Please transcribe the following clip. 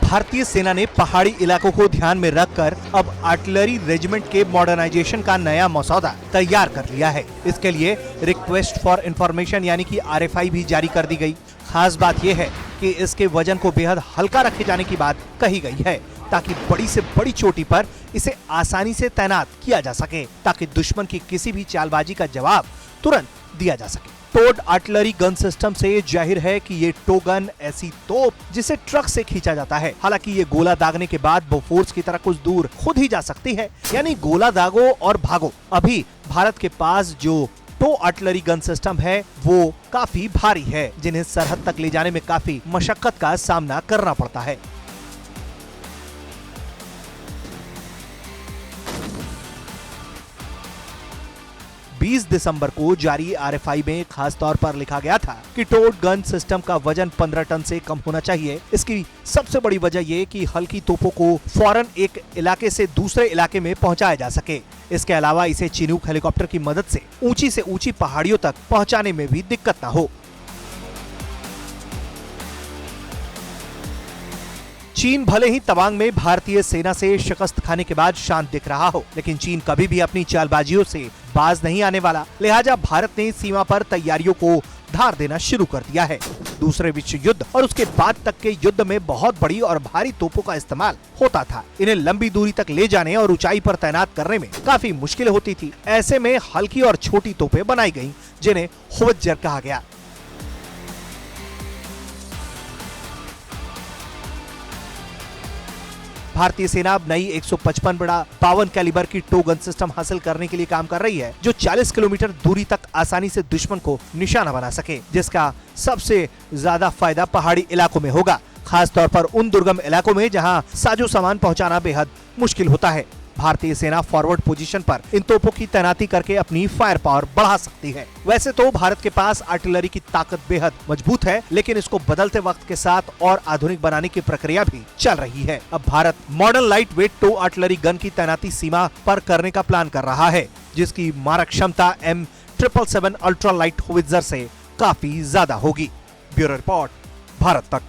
भारतीय सेना ने पहाड़ी इलाकों को ध्यान में रखकर अब आर्टिलरी रेजिमेंट के मॉडर्नाइजेशन का नया मसौदा तैयार कर लिया है। इसके लिए रिक्वेस्ट फॉर इंफॉर्मेशन यानी कि RFI भी जारी कर दी गई। खास बात यह है कि इसके वजन को बेहद हल्का रखे जाने की बात कही गई है, ताकि बड़ी से बड़ी चोटी पर इसे आसानी से तैनात किया जा सके, ताकि दुश्मन की किसी भी चालबाजी का जवाब तुरंत दिया जा सके। टोड आर्टिलरी गन सिस्टम से जाहिर है कि ये टो गन ऐसी तोप जिसे ट्रक से खींचा जाता है। हालांकि ये गोला दागने के बाद बोफोर्स की तरह कुछ दूर खुद ही जा सकती है, यानी गोला दागो और भागो। अभी भारत के पास जो टो आर्टिलरी गन सिस्टम है वो काफी भारी है, जिन्हें सरहद तक ले जाने में काफी मशक्कत का सामना करना पड़ता है। बीस दिसंबर को जारी RFI में खास तौर पर लिखा गया था कि टोड गन सिस्टम का वजन 15 टन से कम होना चाहिए। इसकी सबसे बड़ी वजह ये कि हल्की तोपों को फौरन एक इलाके से दूसरे इलाके में पहुंचाया जा सके। इसके अलावा इसे चिनूक हेलीकॉप्टर की मदद से ऊंची पहाड़ियों तक पहुंचाने में भी दिक्कत न हो। चीन भले ही तवांग में भारतीय सेना से शिकस्त खाने के बाद शांत दिख रहा हो, लेकिन चीन कभी भी अपनी चालबाजियों से बाज नहीं आने वाला। लिहाजा भारत ने सीमा पर तैयारियों को धार देना शुरू कर दिया है। दूसरे विश्व युद्ध और उसके बाद तक के युद्ध में बहुत बड़ी और भारी तोपों का इस्तेमाल होता था। इन्हें लंबी दूरी तक ले जाने और ऊंचाई पर तैनात करने में काफी मुश्किल होती थी। ऐसे में हल्की और छोटी तोपें बनाई गईं, जिन्हें होवित्जर कहा गया। भारतीय सेना अब नई 155 बड़ा 52 कैलिबर की टो गन सिस्टम हासिल करने के लिए काम कर रही है, जो 40 किलोमीटर दूरी तक आसानी से दुश्मन को निशाना बना सके, जिसका सबसे ज्यादा फायदा पहाड़ी इलाकों में होगा, खास तौर पर उन दुर्गम इलाकों में जहां साजो सामान पहुंचाना बेहद मुश्किल होता है। भारतीय सेना फॉरवर्ड पोजीशन पर इन तोपों की तैनाती करके अपनी फायर पावर बढ़ा सकती है। वैसे तो भारत के पास आर्टिलरी की ताकत बेहद मजबूत है, लेकिन इसको बदलते वक्त के साथ और आधुनिक बनाने की प्रक्रिया भी चल रही है। अब Bharat modern light weight tow artillery gun की तैनाती सीमा पर करने का प्लान कर रहा है, जिसकी मारक क्षमता M777 अल्ट्रा लाइट होवित्जर से काफी ज्यादा होगी। ब्यूरो रिपोर्ट, भारत तक।